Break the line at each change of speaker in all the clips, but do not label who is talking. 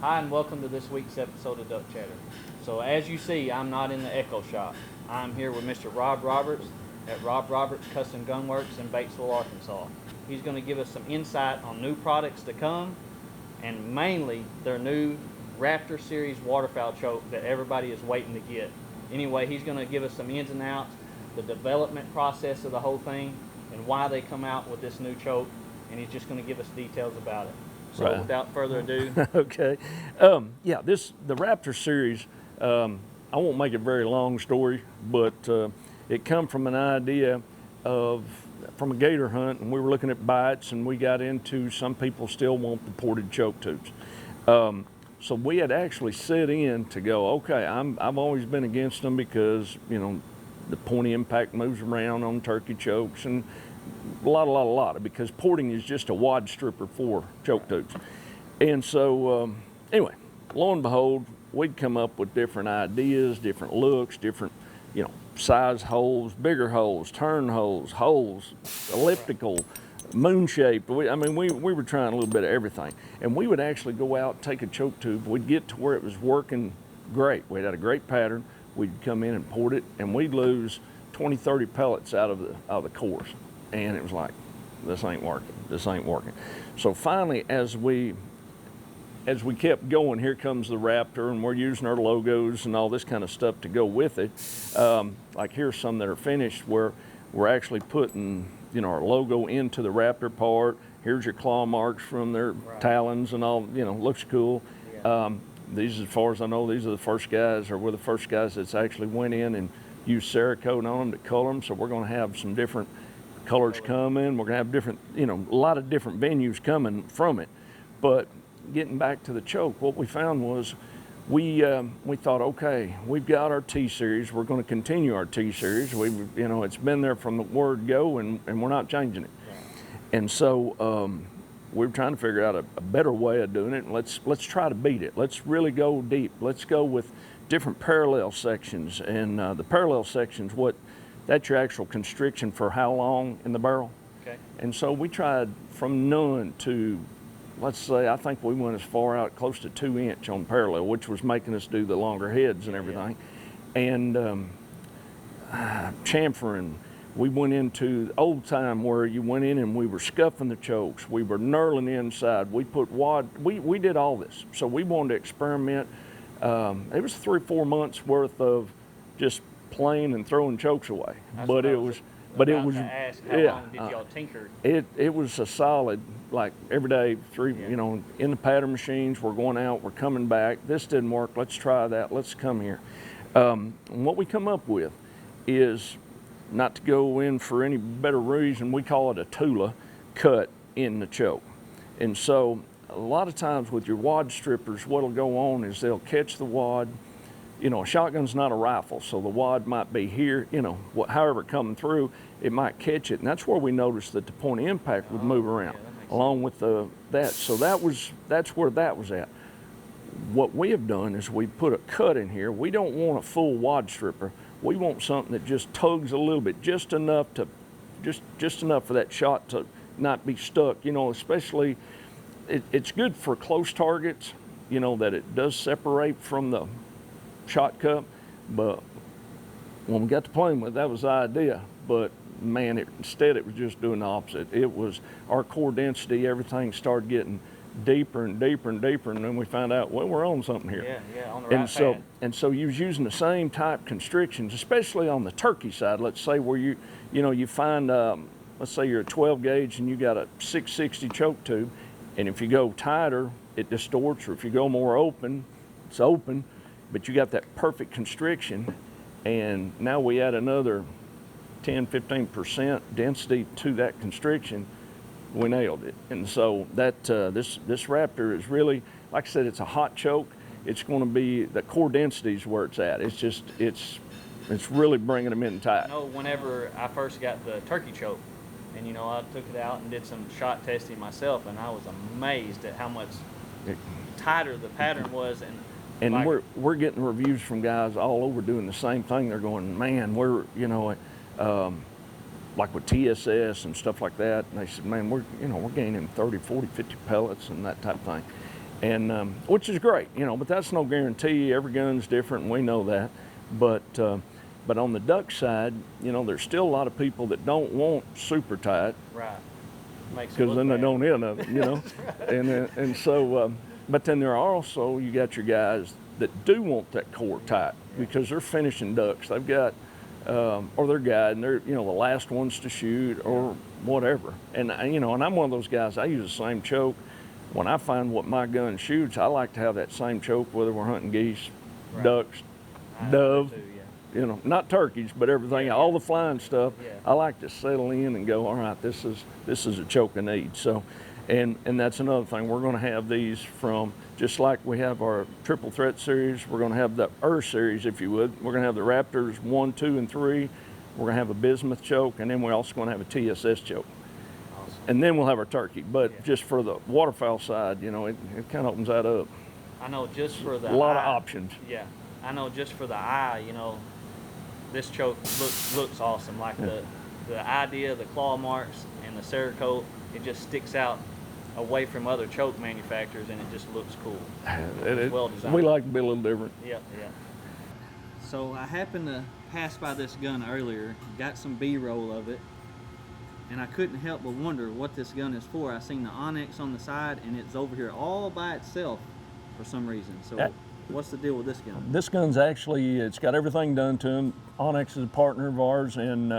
Hi and welcome to this week's episode of Duck Chatter. So as you see, I'm not in the Echo Shop. I'm here with Mr. Rob Roberts at Rob Roberts Custom Gunworks in Batesville, Arkansas. He's going to give us some insight on new products to come and mainly their new Raptor Series waterfowl choke that everybody is waiting to get. Anyway, he's going to give us some ins and outs, the development process of the whole thing, and why they come out with this new choke, and he's just going to give us details about it. So
Right.
without further ado,
Okay. Yeah, the Raptor Series, I won't make it a very long story, but it come from an idea from a gator hunt, and we were looking at bites, and we got into some people still want the ported choke tubes. So we had actually set in to go, okay, I've always been against them because, you know, the pointy impact moves around on turkey chokes and a lot, because porting is just a wad stripper for choke tubes. And so, anyway, lo and behold, we'd come up with different ideas, different looks, different, you know, size holes, bigger holes, turn holes, elliptical, moon-shaped. We were trying a little bit of everything. And we would actually go out, take a choke tube, we'd get to where it was working great. We'd had a great pattern, we'd come in and port it, and we'd lose 20, 30 pellets out of the cores. And it was like, this ain't working. So finally, as we kept going, here comes the Raptor, and we're using our logos and all this kind of stuff to go with it. Like here's some that are finished where we're actually putting, you know, our logo into the Raptor part. Here's your claw marks from their talons and all, you know, looks cool. Yeah. These, as far as I know, these are the first guys, or we're the first guys that's actually went in and used Cerakote on them to color them. So we're going to have some different colors coming. We're going to have different, you know, a lot of different venues coming from it. But getting back to the choke, what we found was we thought, okay, we've got our T-Series. We're going to continue our T-Series. You know, it's been there from the word go, and we're not changing it. Right. And so we were trying to figure out a better way of doing it. And let's try to beat it. Let's really go deep. Let's go with different parallel sections. And the parallel sections, that's your actual constriction for how long in the barrel. Okay. And so we tried from none to, let's say, I think we went as far out close to 2 inch on parallel, which was making us do the longer heads and everything. Yeah. And chamfering, we went into the old time where you went in and we were scuffing the chokes, we were knurling inside, we put wad, we did all this. So we wanted to experiment. It was 3 or 4 months worth of just playing and throwing chokes away. But it was how long did y'all tinker? It was a solid, like every day, you know, in the pattern machines, we're going out, we're coming back. This didn't work, let's try that, let's come here. And what we come up with is, not to go in for any better reason, we call it a Tula cut in the choke. And so a lot of times with your wad strippers, what'll go on is they'll catch the wad. You know, a shotgun's not a rifle, so the wad might be here, you know, however coming through, it might catch it. And that's where we noticed that the point of impact would move around, along with that. So that's where that was at. What we have done is we put a cut in here. We don't want a full wad stripper. We want something that just tugs a little bit, just enough for that shot to not be stuck, you know, especially, it's good for close targets, you know, that it does separate from the shot cup, but when we got to playing with it, that was the idea. But man, instead it was just doing the opposite. It was our core density, everything started getting deeper and deeper and deeper, and then we found out, well, we're on something here. Yeah, on the right path. And so you was using the same type constrictions, especially on the turkey side. Let's say where you find, let's say you're a 12 gauge and you got a 660 choke tube, and if you go tighter, it distorts, or if you go more open, it's open. But you got that perfect constriction, and now we add another 10-15% density to that constriction. We nailed it. And so that this Raptor is really, like I said, it's a hot choke. It's going to be, the core density is where it's at. It's just it's really bringing them in tight.
I know whenever I first got the turkey choke, and you know, I took it out and did some shot testing myself, and I was amazed at how much tighter the pattern was. And
like, we're getting reviews from guys all over doing the same thing. They're going, man, we're, you know, like with TSS and stuff like that. And they said, man, we're gaining 30, 40, 50 pellets and that type of thing. and which is great, you know. But that's no guarantee. Every gun's different, and we know that. But on the duck side, you know, there's still a lot of people that don't want super tight.
Right.
Because then they don't hit enough, you know. And so, but then there are also, you got your guys that do want that core tight because they're finishing ducks. They've got, or they're guiding, they're, you know, the last ones to shoot or whatever. And, you know, and I'm one of those guys, I use the same choke. When I find what my gun shoots, I like to have that same choke, whether we're hunting geese, ducks, dove. You know, not turkeys, but everything, all the flying stuff. I like to settle in and go, all right, this is a choke I need. So, and that's another thing. We're going to have these from, just like we have our triple threat series, we're going to have the series, if you would. We're going to have the Raptors 1, 2, and 3. We're going to have a bismuth choke, and then we're also going to have a TSS choke. Awesome. And then we'll have our turkey. But just for the waterfowl side, you know, it kind of opens that up.
I know just for the
a lot of options.
Yeah, I know just for the eye, you know, this choke looks awesome. Like the idea, the claw marks, and the Cerakote, it just sticks out away from other choke manufacturers, and it just looks cool. It's well designed.
We like to be a little different.
Yeah. So I happened to pass by this gun earlier, got some B-roll of it, and I couldn't help but wonder what this gun is for. I seen the Onyx on the side, and it's over here all by itself for some reason. So what's the deal with this gun? This
gun's actually, it's got everything done to him. Onyx is a partner of ours, and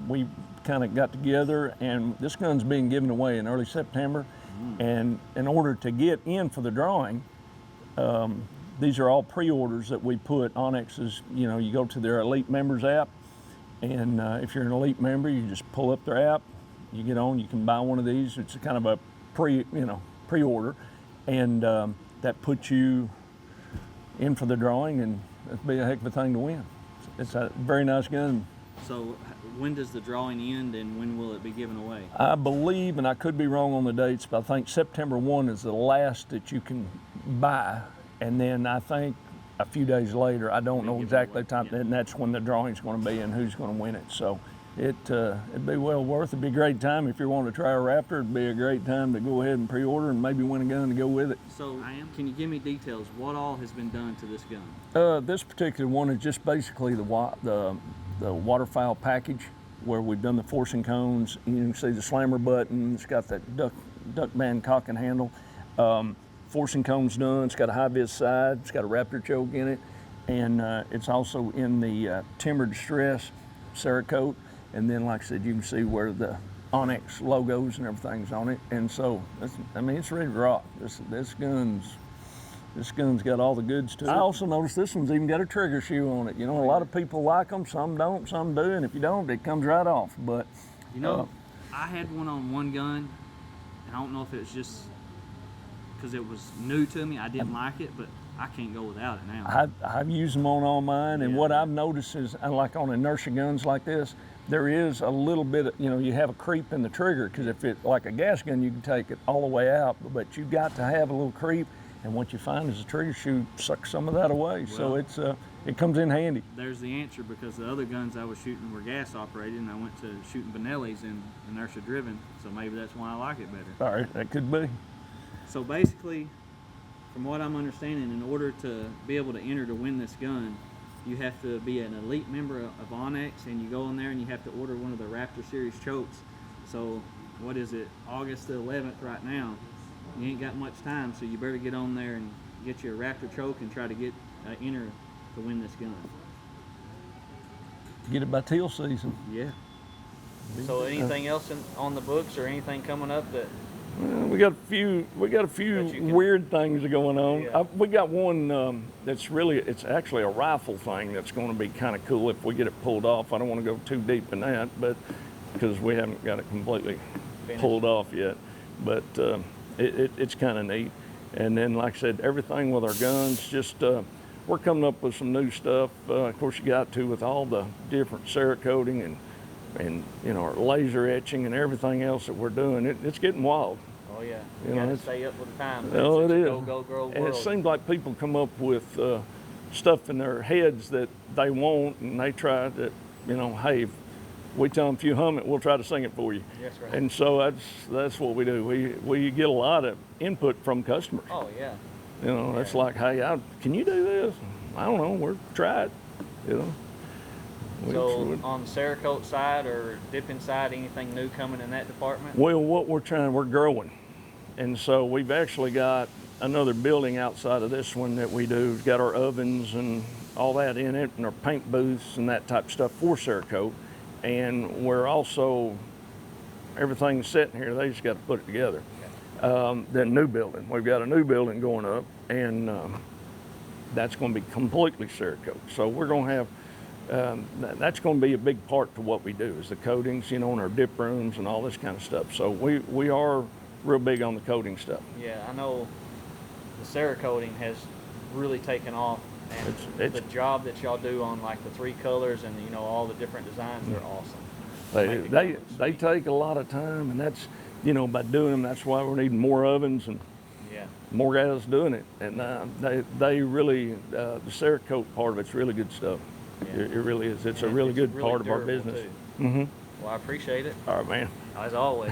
we kind of got together, and this gun's being given away in early September. And in order to get in for the drawing, these are all pre-orders that we put. Onyx is, you know, you go to their Elite Members app, and if you're an Elite member, you just pull up their app, you get on, you can buy one of these. It's kind of a pre-order, and that puts you in for the drawing, and it'd be a heck of a thing to win. It's a very nice gun.
So when does the drawing end, and when will it be given away?
I believe, and I could be wrong on the dates, but I think September 1 is the last that you can buy, and then I think a few days later, I don't know exactly the time, and that's when the drawing's going to be and who's going to win it. So it'd be well worth it. It'd be a great time if you want to try a Raptor. It'd be a great time to go ahead and pre-order and maybe win a gun to go with it.
So, can you give me details? What all has been done to this gun?
This particular one is just basically the waterfowl package, where we've done the forcing cones. You can see the slammer button. It's got that duck band cock and handle. Forcing cones done. It's got a high-vis side. It's got a Raptor choke in it, and it's also in the Timber Distress Cerakote. And then, like I said, you can see where the Onyx logos and everything's on it. And so, it's ready to rock. This gun's got all the goods to it. I also noticed this one's even got a trigger shoe on it. You know, a lot of people like them, some don't, some do, and if you don't, it comes right off. But
you know, I had one on one gun, and I don't know if it's just because it was new to me. I didn't like it, but I can't go without it now.
I've used them on all mine, and what I've noticed is, like on inertia guns like this, there is a little bit of, you know, you have a creep in the trigger, because if it's like a gas gun, you can take it all the way out, but you've got to have a little creep. And what you find is the trigger shoe sucks some of that away. Well, so it comes in handy.
There's the answer, because the other guns I was shooting were gas operated, and I went to shooting Benellis and inertia driven. So maybe that's why I like it better.
All right, that could be.
So basically, from what I'm understanding, in order to be able to enter to win this gun, you have to be an elite member of Onyx, and you go in there and you have to order one of the Raptor Series chokes. So what is it, August the 11th right now? You ain't got much time, so you better get on there and get you a Raptor choke and try to get enter to win this gun.
Get it by teal season.
Yeah. So anything else on the books, or anything coming up that?
We got a few weird things going on.
Yeah.
We got one it's actually a rifle thing that's going to be kind of cool if we get it pulled off. I don't want to go too deep in that, but because we haven't got it completely pulled off yet. But it's kind of neat. And then, like I said, everything with our guns, just we're coming up with some new stuff. Of course, you got to with all the different Cerakoting and you know, our laser etching and everything else that we're doing. It's getting wild.
Oh yeah, you got to stay up with the times.
Oh, it is.
Go world.
And it seems like people come up with stuff in their heads that they want, and they try to, you know, hey, we tell them if you hum it, we'll try to sing it for you.
Yes, right.
And so that's what we do. We get a lot of input from customers.
Oh, yeah.
You know,
Yeah.
it's like, hey, can you do this? I don't know. We're try it. You know.
So on the Cerakote side or dipping side, anything new coming in that department?
Well, what we're growing, and so we've actually got another building outside of this one that we do. We've got our ovens and all that in it, and our paint booths and that type of stuff for Cerakote. And we're also, everything's sitting here, they just got to put it together. The new building, we've got a new building going up, and that's going to be completely Cerakote. So we're going to have, that's going to be a big part to what we do, is the coatings, you know, in our dip rooms and all this kind of stuff. So we are real big on the coating stuff.
Yeah, I know the Cerakoting has really taken off, and
It's
the job that y'all do on like the 3 colors and, you know, all the different designs, they're awesome.
They take a lot of time, and that's, you know, by doing them, that's why we're needing more ovens and
Yeah.
more guys doing it. And they really, the Cerakote part of it's really good stuff.
Yeah.
It really is. It's a
And
really
it's
good
really
part of our
durable,
business.
too.
Mm-hmm.
Well, I appreciate it,
All right, man.
as always.